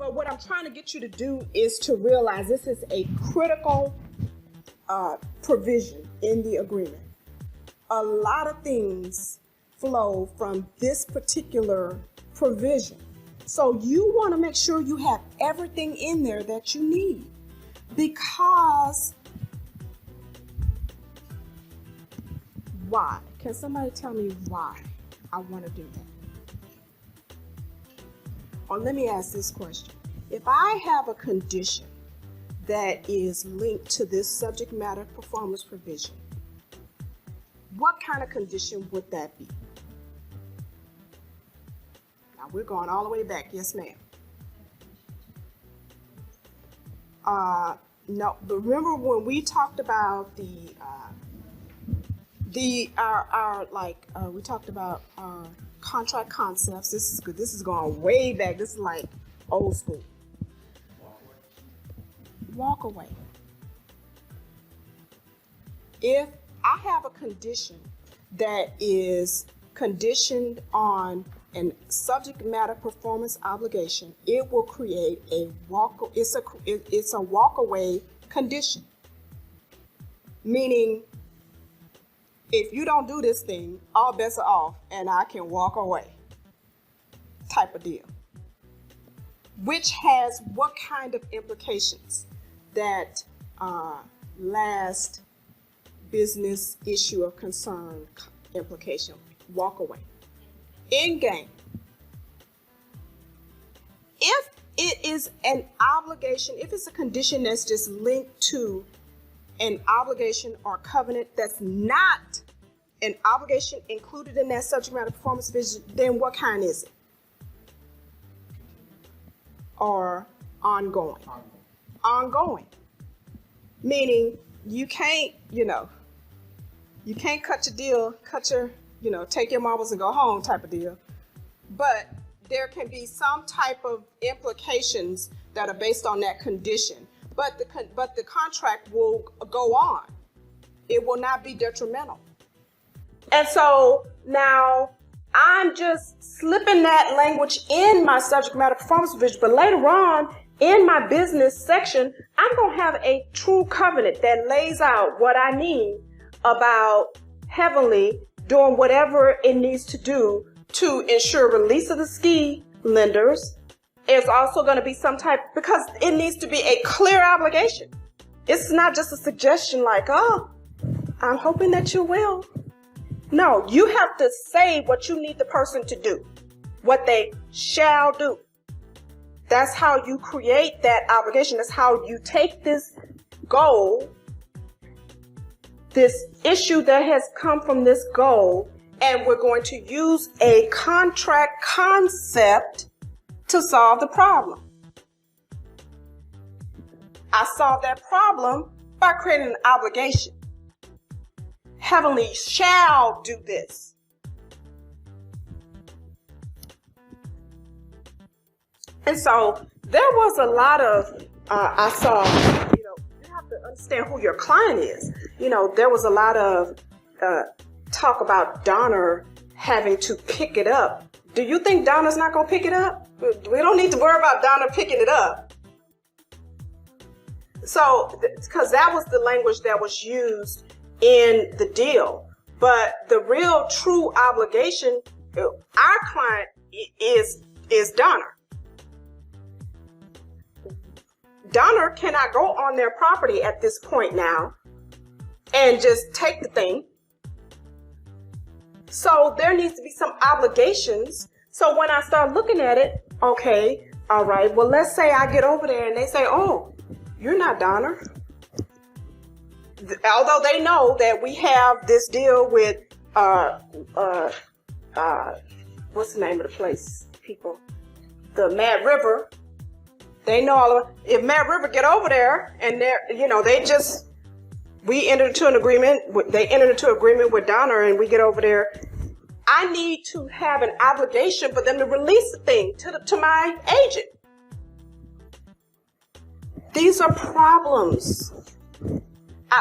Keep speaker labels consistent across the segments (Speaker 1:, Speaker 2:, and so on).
Speaker 1: But what I'm trying to get you to do is to realize this is a critical provision in the agreement. A lot of things flow from this particular provision. So you want to make sure you have everything in there that you need, because why? Can somebody tell me why I want to do that? Or let me ask this question. If I have a condition that is linked to this subject matter performance provision, what kind of condition would that be? Now we're going all the way back. Yes, ma'am. No, but remember when we talked about we talked about contract concepts. This is good. This is going way back. This is like old school. Walk away. If I have a condition that is conditioned on a subject matter performance obligation, it will create it's a walk away condition. Meaning, if you don't do this thing, all bets are off and I can walk away type of deal. Which has what kind of implications? That last business issue of concern implication, walk away. Endgame. If it is an obligation, if it's a condition that's just linked to an obligation or covenant that's not an obligation included in that subject matter performance vision, then what kind is it? Or ongoing. Ongoing. Meaning you can't, you can't take your marbles and go home type of deal. But there can be some type of implications that are based on that condition. But the contract will go on. It will not be detrimental. And so now I'm just slipping that language in my subject matter performance provision, but later on in my business section, I'm going to have a true covenant that lays out what I need about Heavenly doing whatever it needs to do to ensure release of the ski lenders. It's also going to be some type, because it needs to be a clear obligation. It's not just a suggestion like, oh, I'm hoping that you will. No, you have to say what you need the person to do, what they shall do. That's how you create that obligation. That's how you take this goal, this issue that has come from this goal, and we're going to use a contract concept to solve the problem. I solve that problem by creating an obligation. Heavenly shall do this. And so there was a lot of, I saw, you have to understand who your client is. There was a lot of talk about Donner having to pick it up. Do you think Donner's not going to pick it up? We don't need to worry about Donner picking it up. So, because that was the language that was used in the deal. But the real true obligation, our client is Donner. Donner cannot go on their property at this point now and just take the thing. So there needs to be some obligations. So when I start looking at it, okay, all right, well, let's say I get over there and they say, oh, you're not Donner. Although they know that we have this deal with, what's the name of the place, people? The Mad River. They know all of it. If Mad River get over there and we entered into an agreement, they entered into an agreement with Donner and we get over there, I need to have an obligation for them to release the thing to my agent. These are problems.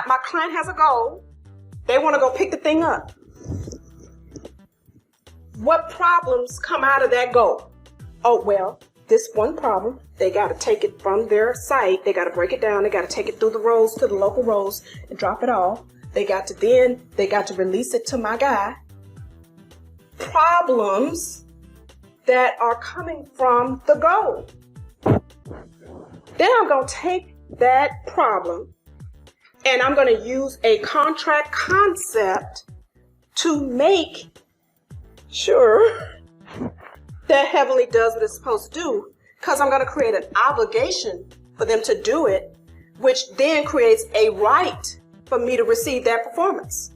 Speaker 1: My client has a goal. They want to go pick the thing up. What problems come out of that goal? Oh, well, this one problem. They got to take it from their site. They got to break it down. They got to take it through the roads to the local roads and drop it off. They got to release it to my guy. Problems that are coming from the goal. Then I'm going to take that problem and I'm going to use a contract concept to make sure that Heavenly does what it's supposed to do, because I'm going to create an obligation for them to do it, which then creates a right for me to receive that performance.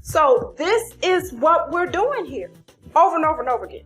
Speaker 1: So this is what we're doing here over and over and over again.